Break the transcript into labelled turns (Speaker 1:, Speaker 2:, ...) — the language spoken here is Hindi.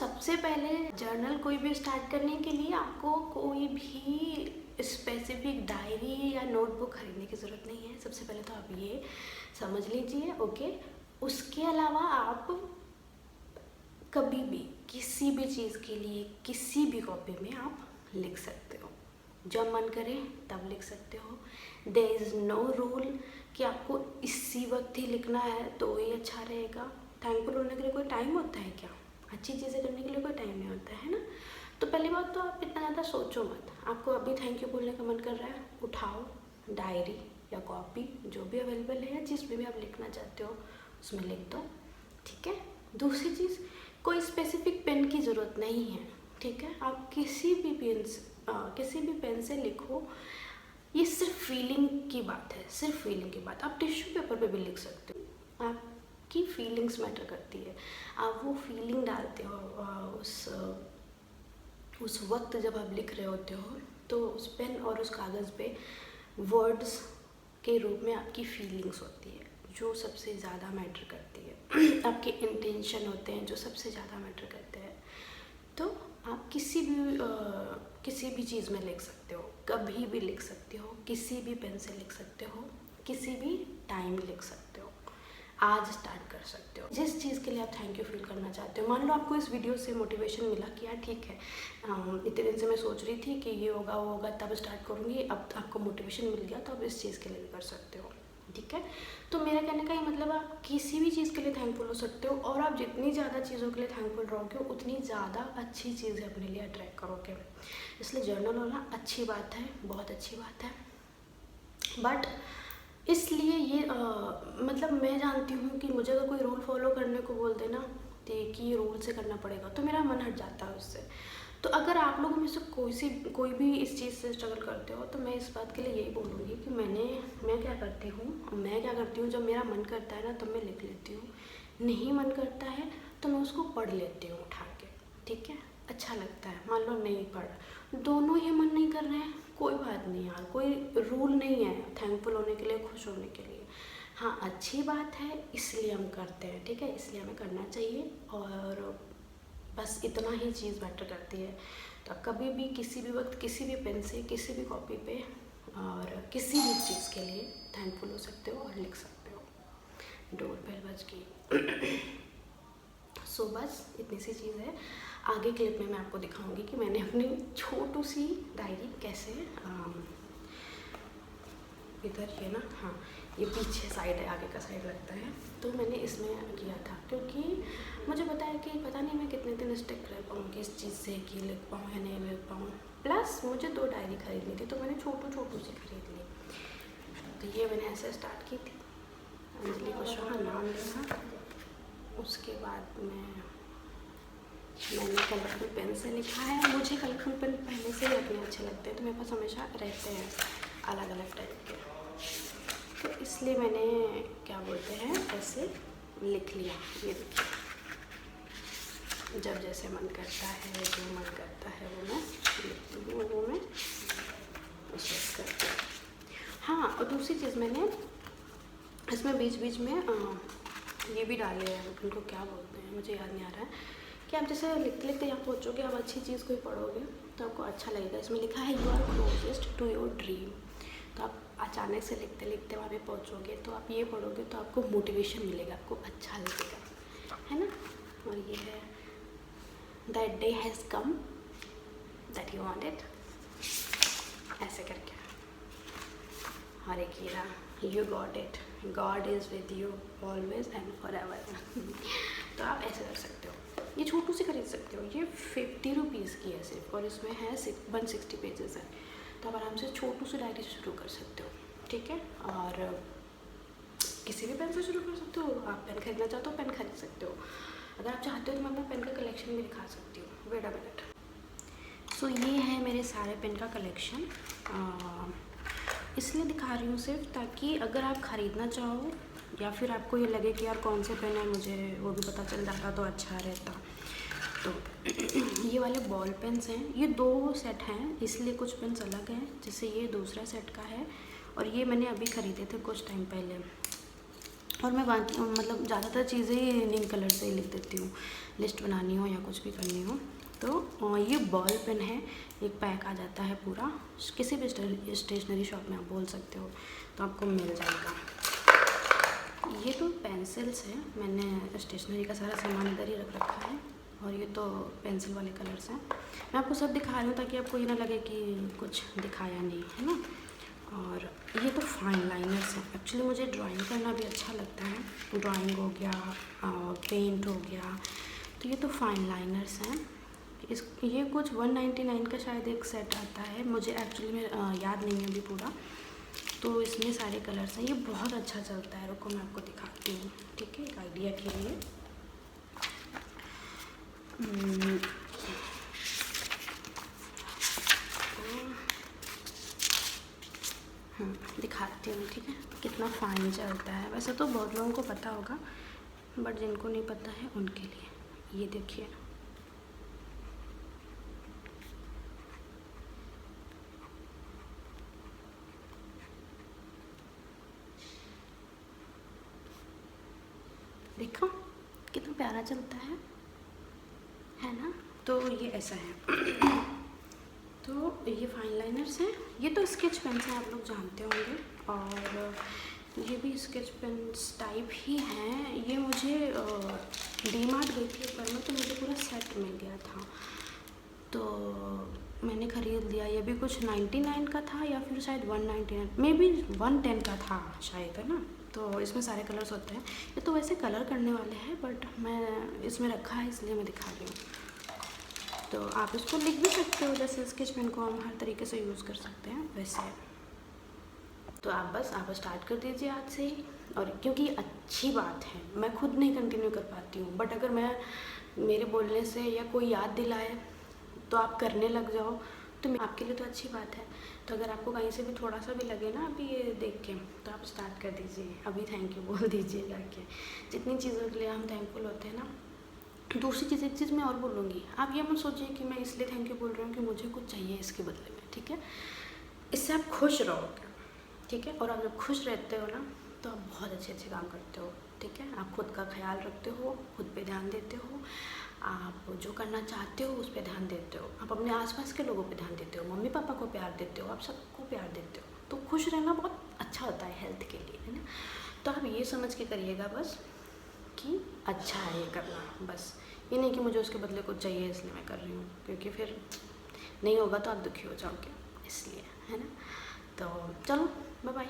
Speaker 1: सबसे पहले जर्नल कोई भी स्टार्ट करने के लिए आपको कोई भी स्पेसिफिक डायरी या नोटबुक खरीदने की ज़रूरत नहीं है। सबसे पहले तो आप ये समझ लीजिए, ओके। उसके अलावा आप कभी भी किसी भी चीज़ के लिए किसी भी कॉपी में आप लिख सकते हो, जब मन करे तब लिख सकते हो। देयर इज़ नो रूल कि आपको इसी वक्त ही लिखना है तो ही अच्छा रहेगा। थैंकफुल होने के लिए कोई टाइम होता है क्या? अच्छी चीज़ें करने के लिए कोई टाइम नहीं होता है ना। तो पहली बात तो आप इतना ज़्यादा सोचो मत। आपको अभी थैंक यू बोलने का मन कर रहा है, उठाओ डायरी या कॉपी जो भी अवेलेबल है या जिसमें भी आप लिखना चाहते हो उसमें लिख दो, ठीक है। दूसरी चीज़, कोई स्पेसिफिक पेन की ज़रूरत नहीं है, ठीक है। आप किसी भी पेन से लिखो। ये सिर्फ फीलिंग की बात है, सिर्फ फीलिंग की बात। आप टिश्यू पेपर पे भी लिख सकते हो। आपकी फीलिंग्स मैटर करती है। आप वो फीलिंग डालते हो उस वक्त जब आप लिख रहे होते हो, तो उस पेन और उस कागज़ पे वर्ड्स के रूप में आपकी फीलिंग्स होती है जो सबसे ज़्यादा मैटर करती है। आपके इंटेंशन होते हैं जो सबसे ज़्यादा मैटर करते हैं। तो आप किसी भी चीज़ में लिख सकते हो, कभी भी लिख सकते हो, किसी भी पेन से लिख सकते हो, किसी भी टाइम लिख सकते हो। आज स्टार्ट कर सकते हो जिस चीज़ के लिए आप थैंक यू फील करना चाहते हो। मान लो आपको इस वीडियो से मोटिवेशन मिला कि यार ठीक है, इतने दिन से मैं सोच रही थी कि ये होगा वो होगा तब स्टार्ट करूँगी, अब आपको मोटिवेशन मिल गया तो आप इस चीज़ के लिए भी कर सकते हो, ठीक है। तो मेरा कहने का ये मतलब, आप किसी भी चीज़ के लिए थैंकफुल हो सकते हो, और आप जितनी ज़्यादा चीज़ों के लिए थैंकफुल रहोगे उतनी ज़्यादा अच्छी चीज़ें अपने लिए अट्रैक्ट करोगे। इसलिए जर्नल होना अच्छी बात है, बहुत अच्छी बात है। बट इसलिए ये मतलब मैं जानती हूँ कि मुझे अगर कोई रूल फॉलो करने को बोल देना तो कि ये रूल से करना पड़ेगा तो मेरा मन हट जाता है उससे। तो अगर आप लोगों में से कोई भी इस चीज़ से स्ट्रगल करते हो तो मैं इस बात के लिए यही बोलूँगी कि मैं क्या करती हूँ जब मेरा मन करता है ना तब मैं लिख लेती हूँ, नहीं मन करता है तो मैं उसको पढ़ लेती हूँ उठा के, ठीक है। अच्छा लगता है। मान लो नहीं पढ़, दोनों ही मन नहीं कर रहे हैं, कोई बात नहीं यार, कोई रूल नहीं है थैंकफुल होने के लिए, खुश होने के लिए। हाँ, अच्छी बात है इसलिए हम करते हैं, ठीक है, इसलिए हमें करना चाहिए। और बस इतना ही चीज़ मैटर करती है। तो कभी भी किसी भी वक्त किसी भी पेन से किसी भी कॉपी पे और किसी भी चीज़ के लिए थैंकफुल हो सकते हो और लिख सकते हो। डोर बेल बज गई। सो बस इतनी सी चीज़ है। आगे क्लिप में मैं आपको दिखाऊंगी कि मैंने अपनी छोटी सी डायरी कैसे इधर ये ना, हाँ ये पीछे साइड है, आगे का साइड लगता है, तो मैंने इसमें किया था क्योंकि मुझे पता है कि पता नहीं मैं कितने दिन स्टिक रह पाऊँगी इस चीज़ से कि लिख पाऊँ या नहीं लिख पाऊँ। प्लस मुझे 2 डायरी खरीदनी थी तो मैंने छोटू सी खरीद ली। तो ये मैंने ऐसे स्टार्ट की थी, अंजलि कुशवाहा नाम लिखा। उसके बाद मैंने कलरफुल पेन से लिखा है। मुझे कलरफुल पेन पहले से ही अपने अच्छे लगते हैं तो मेरे पास हमेशा रहते हैं अलग अलग टाइप के, तो इसलिए मैंने क्या बोलते हैं ऐसे लिख लिया। ये देखिए, जब जैसे मन करता है, जो मन करता है वो मैं लिखती हूँ, वो मैं शेयर करती हूँ। हाँ, और दूसरी चीज़ मैंने इसमें बीच बीच में ये भी डाले हैं, उनको क्या बोलते हैं मुझे याद नहीं आ रहा है, कि आप जैसे लिखते लिखते यहाँ पहुँचोगे, आप अच्छी चीज़ कोई पढ़ोगे तो आपको अच्छा लगेगा। इसमें लिखा है you are closest to your dream. तो आप अचानक से लिखते लिखते वहाँ पे पहुँचोगे तो आप ये पढ़ोगे तो आपको मोटिवेशन मिलेगा, आपको अच्छा लगेगा, है ना। और ये है that day has come that you wanted, ऐसे करके। और एक ये रहा you got it, God is with you always and for ever. तो आप ऐसे कर सकते हो। ये छोटू से खरीद सकते हो, ये 50 रुपीज़ की है सिर्फ, और इसमें है 160 पेजेस है। तो आप आराम से छोटू सी डायरी से शुरू कर सकते हो, ठीक है। और किसी भी पेन से शुरू कर सकते हो। आप पेन खरीदना चाहते हो पेन खरीद सकते हो। अगर आप चाहते हो तो मैं अपना पेन का कलेक्शन भी दिखा सकती हूँ। Wait a minute. सो ये है मेरे सारे पेन का कलेक्शन। इसलिए दिखा रही हूँ सिर्फ ताकि अगर आप ख़रीदना चाहो या फिर आपको ये लगे कि यार कौन से पेन है, मुझे वो भी पता चल जाता तो अच्छा रहता। तो ये वाले बॉल पेन्स हैं, ये 2 सेट हैं इसलिए कुछ पेन्स अलग हैं। जैसे ये दूसरा सेट का है और ये मैंने अभी ख़रीदे थे कुछ टाइम पहले। और मैं बाकी मतलब ज़्यादातर चीज़ें ही इंडियन कलर से ही लिख देती हूँ, लिस्ट बनानी हो या कुछ भी करनी हो तो। ये बॉल पेन है, एक पैक आ जाता है पूरा, किसी भी स्टेशनरी शॉप में आप बोल सकते हो तो आपको मिल जाएगा। ये तो पेंसिल्स है, मैंने स्टेशनरी का सारा सामान इधर ही रख रखा है और ये तो पेंसिल वाले कलर्स हैं। मैं आपको सब दिखा रही हूँ ताकि आपको ये ना लगे कि कुछ दिखाया नहीं है ना। और ये तो फाइन लाइनर्स हैं। एक्चुअली मुझे ड्राइंग करना भी अच्छा लगता है, ड्राइंग हो गया, पेंट हो गया, तो ये तो फाइन लाइनर्स हैं। ये कुछ 199 का शायद एक सेट आता है, मुझे एक्चुअली में याद नहीं है अभी पूरा। तो इसमें सारे कलर्स हैं, ये बहुत अच्छा चलता है। रुको मैं आपको दिखाती हूँ, ठीक है, एक आइडिया के लिए। दिखाती हूँ, ठीक है, कितना फाइन चलता है। वैसे तो बहुत लोगों को पता होगा, बट जिनको नहीं पता है उनके लिए ये देखिए। देखो कितना प्यारा चलता है ना। तो ये ऐसा है। तो ये फाइन लाइनर्स हैं, ये तो स्केच पेन से आप लोग जानते होंगे, और ये भी स्केच पेन्स टाइप ही हैं। ये मुझे डीमार्ट गई थी एक बार में, तो मुझे पूरा सेट मिल गया था, तो मैंने ख़रीद लिया। ये भी कुछ 99 का था या फिर शायद 199, मे बी 110 का था शायद, है ना। तो इसमें सारे कलर्स होते हैं। ये तो वैसे कलर करने वाले हैं, बट मैं इसमें रखा है इसलिए मैं दिखा रही हूँ। तो आप इसको लिख भी सकते हो, जैसे स्केच पेन को हम हर तरीके से यूज़ कर सकते हैं वैसे। तो आप स्टार्ट कर दीजिए आज से ही। और क्योंकि अच्छी बात है, मैं खुद नहीं कंटिन्यू कर पाती हूँ, बट अगर मेरे बोलने से या कोई याद दिलाए तो आप करने लग जाओ, तो आपके लिए तो अच्छी बात है। तो अगर आपको कहीं से भी थोड़ा सा भी लगे ना अभी ये देख के, तो आप स्टार्ट कर दीजिए, अभी थैंक यू बोल दीजिए जाके। जितनी चीज़ों के लिए हम थैंकफुल होते हैं ना। दूसरी चीज़, एक चीज़ मैं और बोलूँगी, आप ये मत सोचिए कि मैं इसलिए थैंक यू बोल रही हूँ कि मुझे कुछ चाहिए इसके बदले में, ठीक है। इससे आप खुश रहोगे, ठीक है। और आप जब खुश रहते हो ना, तो आप बहुत अच्छे अच्छे काम करते हो, ठीक है। आप खुद का ख्याल रखते हो, खुद पे ध्यान देते हो, आप जो करना चाहते हो उस पर ध्यान देते हो, आप अपने आसपास के लोगों पे ध्यान देते हो, मम्मी पापा को प्यार देते हो, आप सबको प्यार देते हो। तो खुश रहना बहुत अच्छा होता है हेल्थ के लिए, है ना। तो आप ये समझ के करिएगा बस कि अच्छा है ये करना, बस ये नहीं कि मुझे उसके बदले कुछ चाहिए इसलिए मैं कर रही हूँ, क्योंकि फिर नहीं होगा तो आप दुखी हो जाओगे, इसलिए, है ना। तो चलो, बाय बाय।